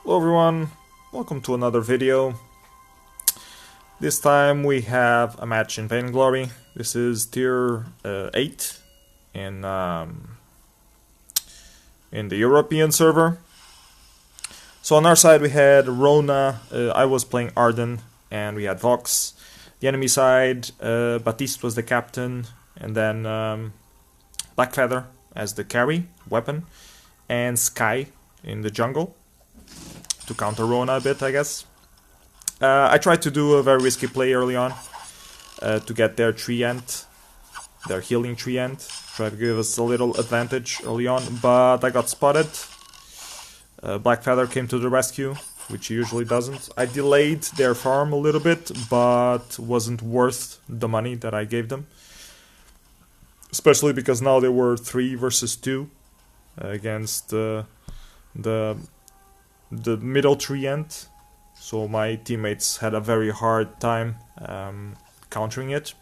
Hello everyone, welcome to another video. This time we have a match in Vainglory. This is tier 8 in the European server. So on our side we had Rona, I was playing Ardan, and we had Vox. The enemy side, Baptiste was the captain, and then Blackfeather as the carry weapon, and Skye in the jungle to counter Rona a bit, I guess. I tried to do a very risky play early on to get their tree end, their healing tree end. Try to give us a little advantage early on, but I got spotted. Blackfeather came to the rescue, which he usually doesn't. I delayed their farm a little bit, but wasn't worth the money that I gave them. Especially because now they were 3 versus 2 against the middle tree end. So my teammates had a very hard time countering it.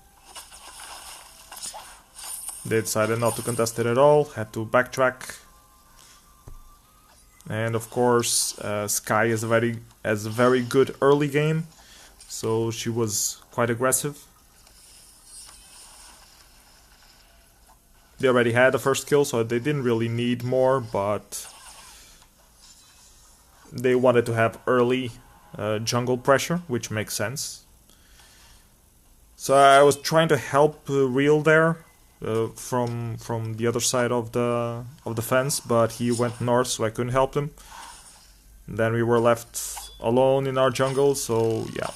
They decided not to contest it at all, had to backtrack. And of course, Skye has a very good early game, so she was quite aggressive. They already had the first kill, so they didn't really need more, but they wanted to have early jungle pressure, which makes sense. So I was trying to help Real there from the other side of the fence, but he went north, so I couldn't help him. And then we were left alone in our jungle, so yeah.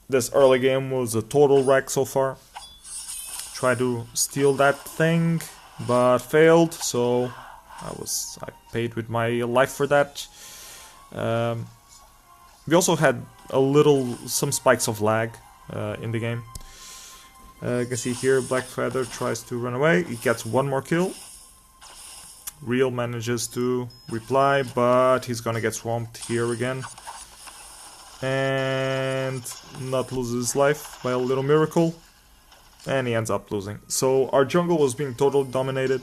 This early game was a total wreck so far. Tried to steal that thing, but failed, so I paid with my life for that. We also had some spikes of lag in the game. You can see here Blackfeather tries to run away, he gets one more kill. Real manages to reply, but he's gonna get swamped here again. And not lose his life by a little miracle. And he ends up losing. So our jungle was being totally dominated.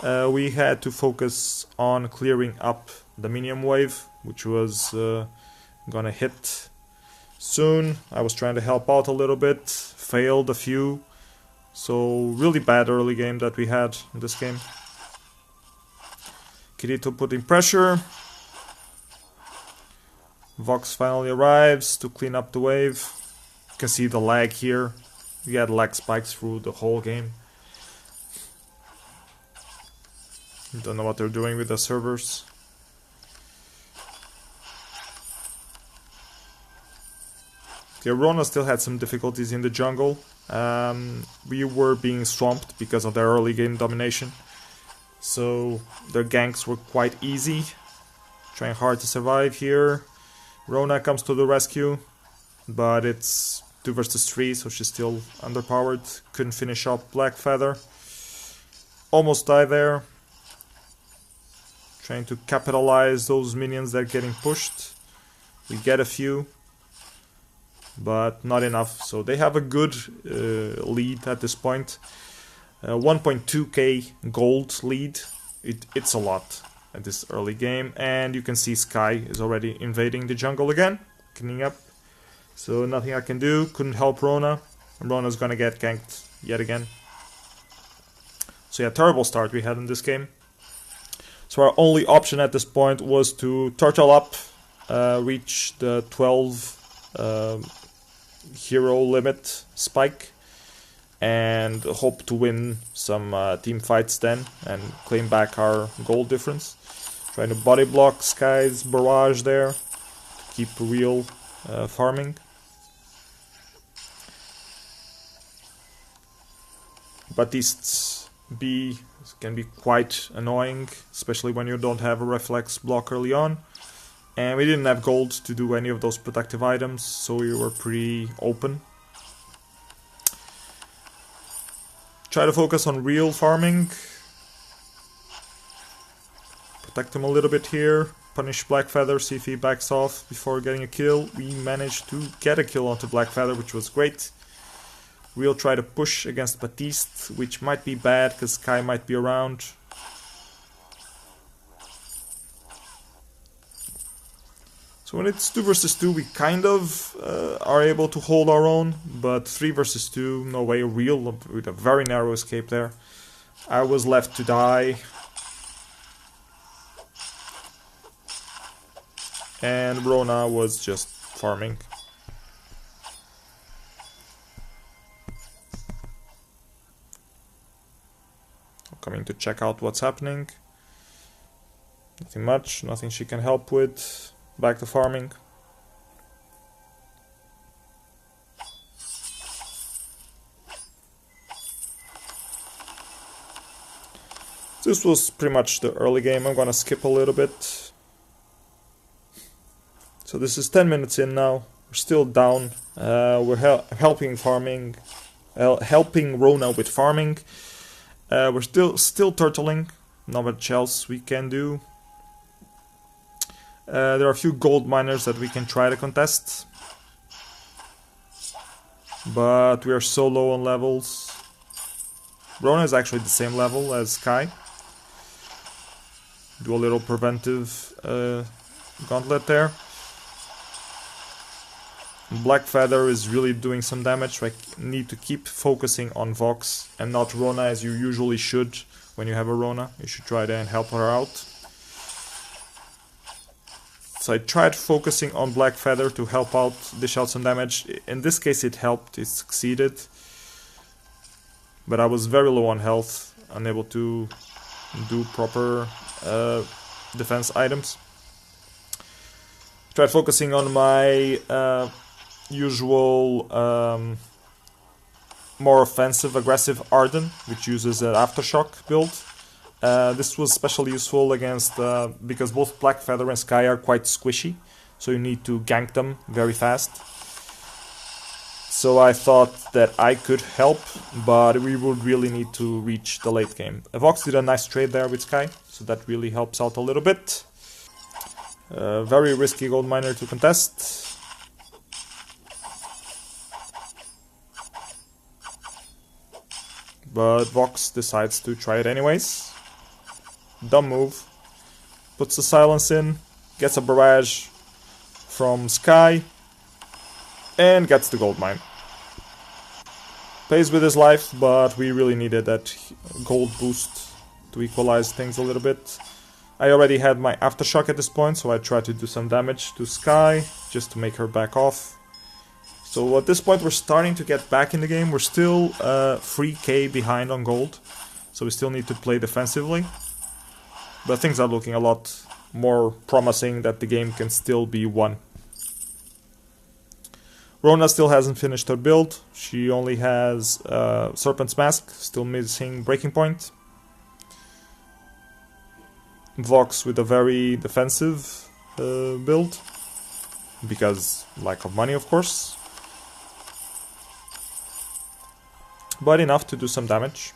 We had to focus on clearing up the minion wave, which was gonna hit soon. I was trying to help out a little bit, failed a few. So really bad early game that we had in this game. Kirito putting pressure. Vox finally arrives to clean up the wave. You can see the lag here. We had lag spikes through the whole game. Don't know what they're doing with the servers. Okay, Rona still had some difficulties in the jungle. We were being swamped because of their early game domination. So their ganks were quite easy. Trying hard to survive here. Rona comes to the rescue, but it's 2 versus 3, so she's still underpowered. Couldn't finish up Blackfeather. Almost died there. Trying to capitalize those minions that are getting pushed. We get a few, but not enough. So they have a good lead at this point. 1.2k gold lead. It's a lot at this early game. And you can see Skye is already invading the jungle again. Cleaning up. So nothing I can do. Couldn't help Rona. And Rona's gonna get ganked yet again. So yeah, terrible start we had in this game. So our only option at this point was to turtle up, reach the 12 hero limit spike, and hope to win some team fights then and claim back our gold difference. Trying to body block Skye's barrage there, keep Real farming. Baptiste's B can be quite annoying, especially when you don't have a reflex block early on. And we didn't have gold to do any of those protective items, so we were pretty open. Try to focus on Real farming. Protect him a little bit here. Punish Blackfeather, see if he backs off before getting a kill. We managed to get a kill onto Blackfeather, which was great. We'll try to push against Baptiste, which might be bad because Skye might be around. So when it's 2 versus 2, we kind of are able to hold our own, but 3 versus 2, no way, real, with a very narrow escape there. I was left to die. And Rona was just farming. Coming to check out what's happening. Nothing much, nothing she can help with. Back to farming. This was pretty much the early game. I'm gonna skip a little bit. So this is 10 minutes in now. We're still down. We're helping Rona with farming. We're still turtling. Not much else we can do. There are a few gold miners that we can try to contest. But we are so low on levels. Rona is actually the same level as Skye. Do a little preventive gauntlet there. Black Feather is really doing some damage, so I need to keep focusing on Vox and not Rona as you usually should when you have a Rona. You should try to help her out. So I tried focusing on Black Feather to help out, dish out some damage. In this case it helped, it succeeded. But I was very low on health, unable to do proper defense items. Tried focusing on my usual more offensive, aggressive Ardan, which uses an Aftershock build. This was especially useful against because both Black Feather and Skye are quite squishy, so you need to gank them very fast. So I thought that I could help, but we would really need to reach the late game. Vox did a nice trade there with Skye, so that really helps out a little bit. Very risky gold miner to contest. But Vox decides to try it anyways. Dumb move. Puts the silence in, gets a barrage from Skye, and gets the gold mine. Pays with his life, but we really needed that gold boost to equalize things a little bit. I already had my Aftershock at this point, so I tried to do some damage to Skye, just to make her back off. So at this point we're starting to get back in the game. We're still 3k behind on gold, so we still need to play defensively. But things are looking a lot more promising that the game can still be won. Rona still hasn't finished her build. She only has Serpent's Mask, still missing Breaking Point. Vox with a very defensive build, because lack of money, of course. But enough to do some damage.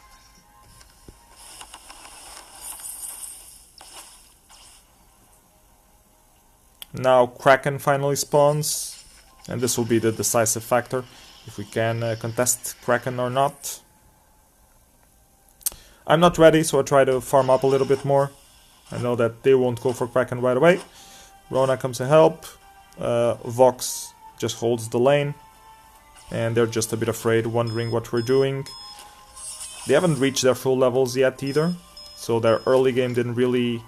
Now Kraken finally spawns, and this will be the decisive factor, if we can contest Kraken or not. I'm not ready, so I try to farm up a little bit more. I know that they won't go for Kraken right away. Rona comes to help. Vox just holds the lane. And they're just a bit afraid, wondering what we're doing. They haven't reached their full levels yet either. So their early game didn't really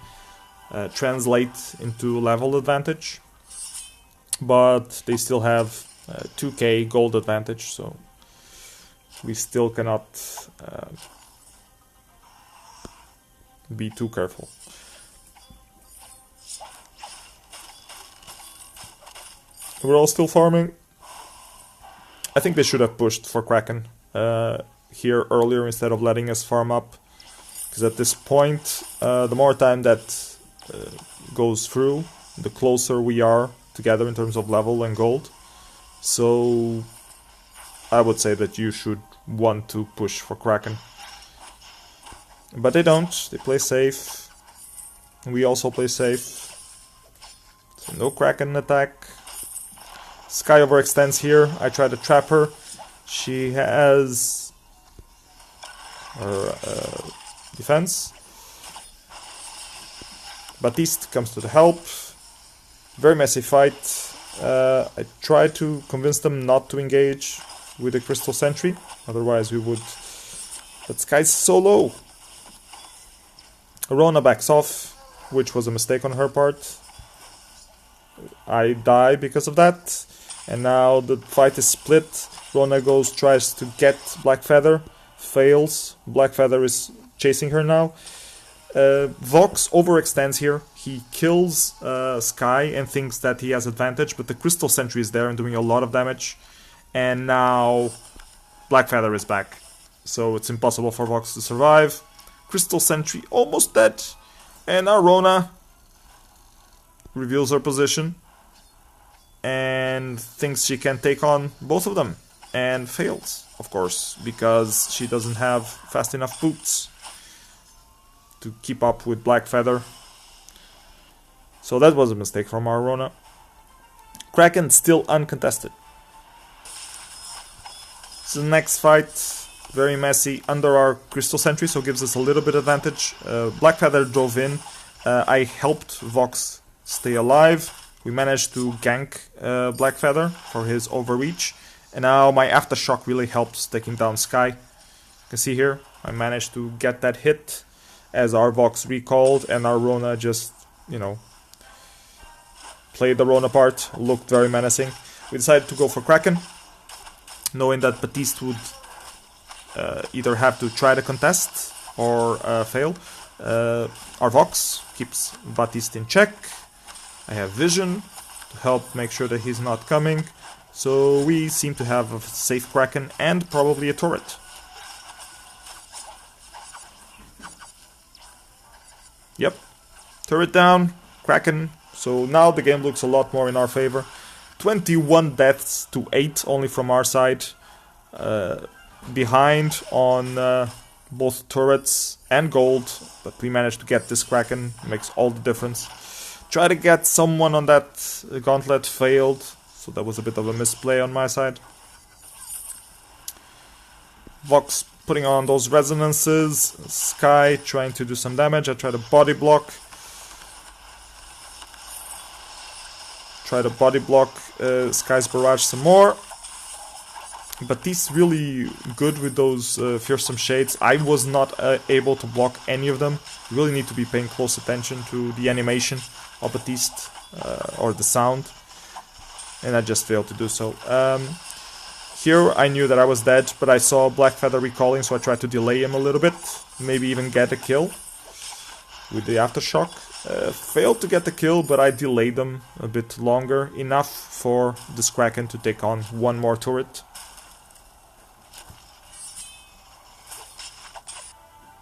translate into level advantage. But they still have 2k gold advantage, so we still cannot be too careful. We're all still farming. I think they should have pushed for Kraken here earlier instead of letting us farm up. Because at this point, the more time that goes through, the closer we are together in terms of level and gold. So I would say that you should want to push for Kraken. But they don't, they play safe. We also play safe. So no Kraken attack. Skye overextends here. I try to trap her. She has her defense. Baptiste comes to the help. Very messy fight. I tried to convince them not to engage with the Crystal Sentry, otherwise we would... But Skye's so low. Rona backs off, which was a mistake on her part. I die because of that. And now the fight is split. Rona tries to get Blackfeather, fails. Blackfeather is chasing her now. Vox overextends here. He kills Skye and thinks that he has advantage, but the Crystal Sentry is there and doing a lot of damage. And now Blackfeather is back, so it's impossible for Vox to survive. Crystal Sentry almost dead, and now Rona reveals her position and thinks she can take on both of them, and fails, of course, because she doesn't have fast enough boots to keep up with Blackfeather. So that was a mistake from our Rona. Kraken still uncontested. So the next fight, very messy, under our Crystal Sentry, so gives us a little bit advantage. Blackfeather drove in. I helped Vox stay alive. We managed to gank Blackfeather for his overreach. And now my Aftershock really helped taking down Skye. You can see here, I managed to get that hit as our Vox recalled, and our Rona just, you know, played the Rona part, looked very menacing. We decided to go for Kraken, knowing that Baptiste would either have to try to contest or fail. Our Vox keeps Baptiste in check. I have vision to help make sure that he's not coming. So we seem to have a safe Kraken and probably a turret. Yep, turret down, Kraken. So now the game looks a lot more in our favor. 21 deaths to 8 only from our side. Behind on both turrets and gold, but we managed to get this Kraken. Makes all the difference. Try to get someone on that gauntlet, failed, so that was a bit of a misplay on my side. Vox putting on those resonances, Skye trying to do some damage. I try to body block. Skye's barrage some more. Baptiste really good with those fearsome shades. I was not able to block any of them. You really need to be paying close attention to the animation of Baptiste or the sound, and I just failed to do so. Here I knew that I was dead, but I saw Blackfeather recalling, so I tried to delay him a little bit, maybe even get a kill with the Aftershock. Failed to get the kill, but I delayed them a bit longer, enough for this Kraken to take on one more turret.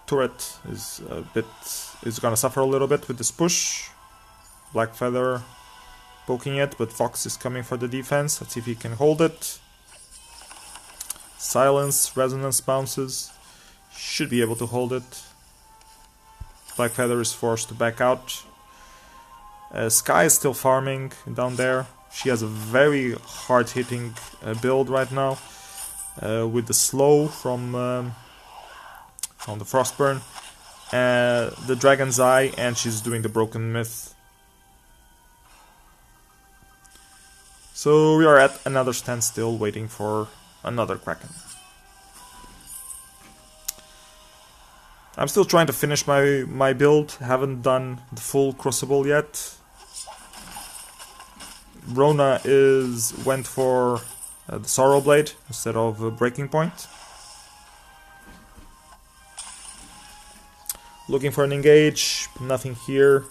Turret is gonna suffer a little bit with this push. Blackfeather poking it, but Vox is coming for the defense. Let's see if he can hold it. Silence, resonance bounces. Should be able to hold it. Blackfeather is forced to back out. Skye is still farming down there. She has a very hard-hitting build right now, with the slow from the Frostburn, the Dragon's Eye, and she's doing the Broken Myth. So we are at another standstill, waiting for another Kraken. I'm still trying to finish my build, haven't done the full Crucible yet. Rona went for the Sorrow Blade instead of Breaking Point. Looking for an engage, nothing here.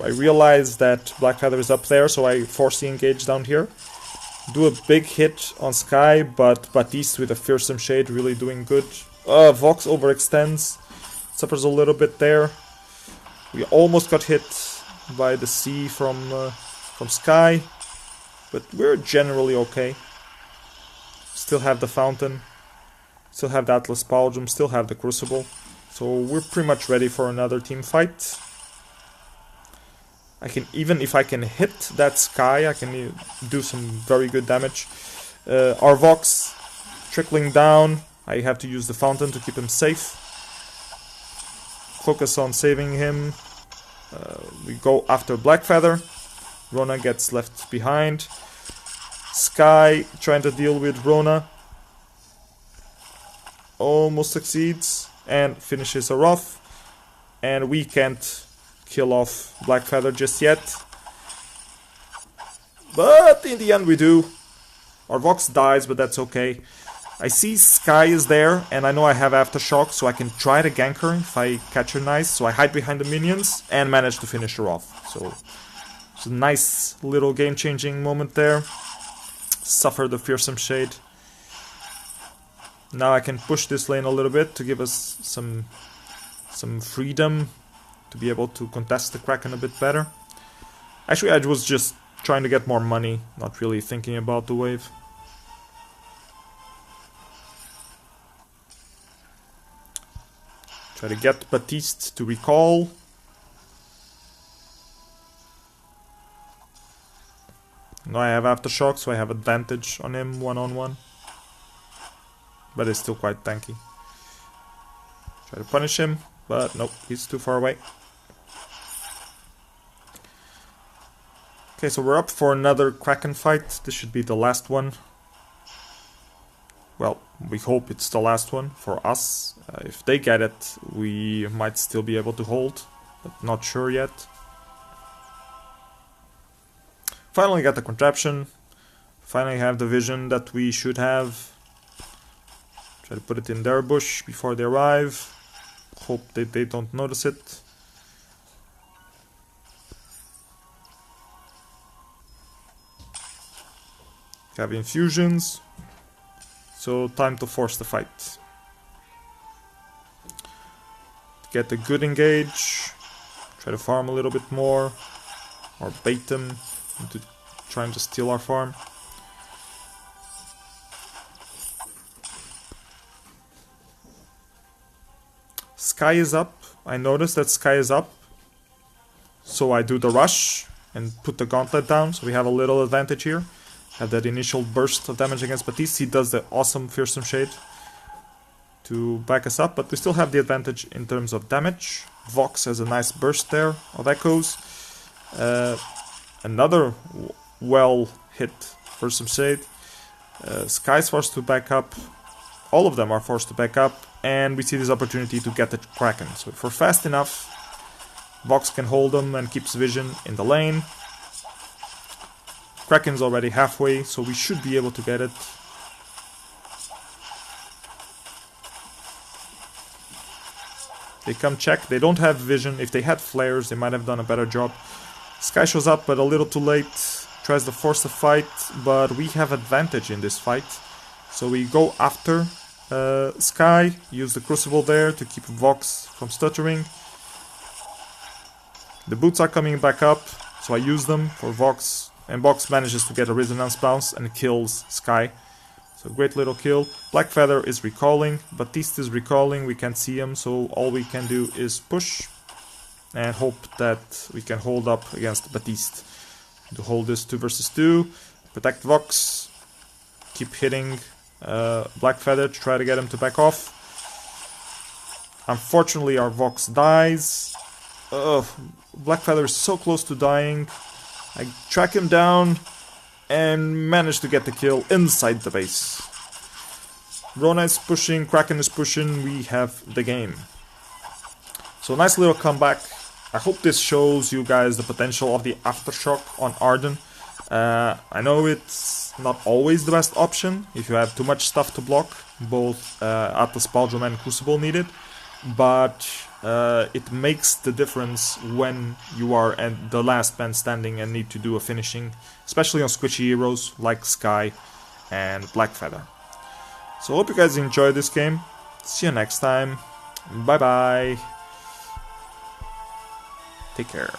I realize that Blackfeather is up there, so I force the engage down here. Do a big hit on Skye, but Baptiste with a Fearsome Shade really doing good. Vox overextends, suffers a little bit there. We almost got hit by the C from Skye, but we're generally okay. Still have the Fountain, still have the Atlas Pauldrum, still have the Crucible, so we're pretty much ready for another team fight. Even if I can hit that Skye, I can do some very good damage. Our Vox trickling down. I have to use the Fountain to keep him safe. Focus on saving him. We go after Blackfeather. Rona gets left behind. Skye trying to deal with Rona. Almost succeeds and finishes her off. And we can't kill off Blackfeather just yet. But in the end we do. Our Vox dies, but that's okay. I see Skye is there, and I know I have Aftershock, so I can try to gank her if I catch her nice. So I hide behind the minions and manage to finish her off. So it's a nice little game-changing moment there. Suffer the Fearsome Shade. Now I can push this lane a little bit to give us some freedom to be able to contest the Kraken a bit better. Actually, I was just trying to get more money, not really thinking about the wave. Try to get Baptiste to recall. Now I have Aftershock, so I have advantage on him one-on-one. But it's still quite tanky. Try to punish him, but nope, he's too far away. Okay, so we're up for another Kraken fight. This should be the last one. Well, we hope it's the last one for us. If they get it, we might still be able to hold, but not sure yet. Finally got the contraption. Finally have the vision that we should have. Try to put it in their bush before they arrive. Hope that they don't notice it. Have infusions. So time to force the fight. Get a good engage. Try to farm a little bit more. Or bait them into trying to steal our farm. Skye is up. I noticed that Skye is up. So I do the rush and put the gauntlet down. So we have a little advantage here. Have that initial burst of damage against Baptiste. He does the awesome Fearsome Shade to back us up, but we still have the advantage in terms of damage. Vox has a nice burst there of echoes. Another well hit Fearsome Shade. Skye's forced to back up. All of them are forced to back up, and we see this opportunity to get the Kraken. So if we're fast enough, Vox can hold them and keeps vision in the lane. Kraken's already halfway, so we should be able to get it. They come check. They don't have vision. If they had flares, they might have done a better job. Skye shows up, but a little too late. Tries to force the fight, but we have advantage in this fight. So we go after Skye. Use the Crucible there to keep Vox from stuttering. The boots are coming back up, so I use them for Vox. And Vox manages to get a Resonance Bounce and kills Skye. So great little kill. Blackfeather is recalling. Baptiste is recalling. We can't see him, so all we can do is push. And hope that we can hold up against Baptiste. To hold this 2 versus 2. Protect Vox. Keep hitting Blackfeather to try to get him to back off. Unfortunately our Vox dies. Blackfeather is so close to dying. I track him down and manage to get the kill inside the base. Rona is pushing, Kraken is pushing, we have the game. So nice little comeback. I hope this shows you guys the potential of the Aftershock on Ardan. I know it's not always the best option if you have too much stuff to block, both Atlas Pauldron and Crucible needed, but it makes the difference when you are at the last man standing and need to do a finishing, especially on squishy heroes like Skye and Blackfeather. So I hope you guys enjoyed this game. See you next time. Bye bye. Take care.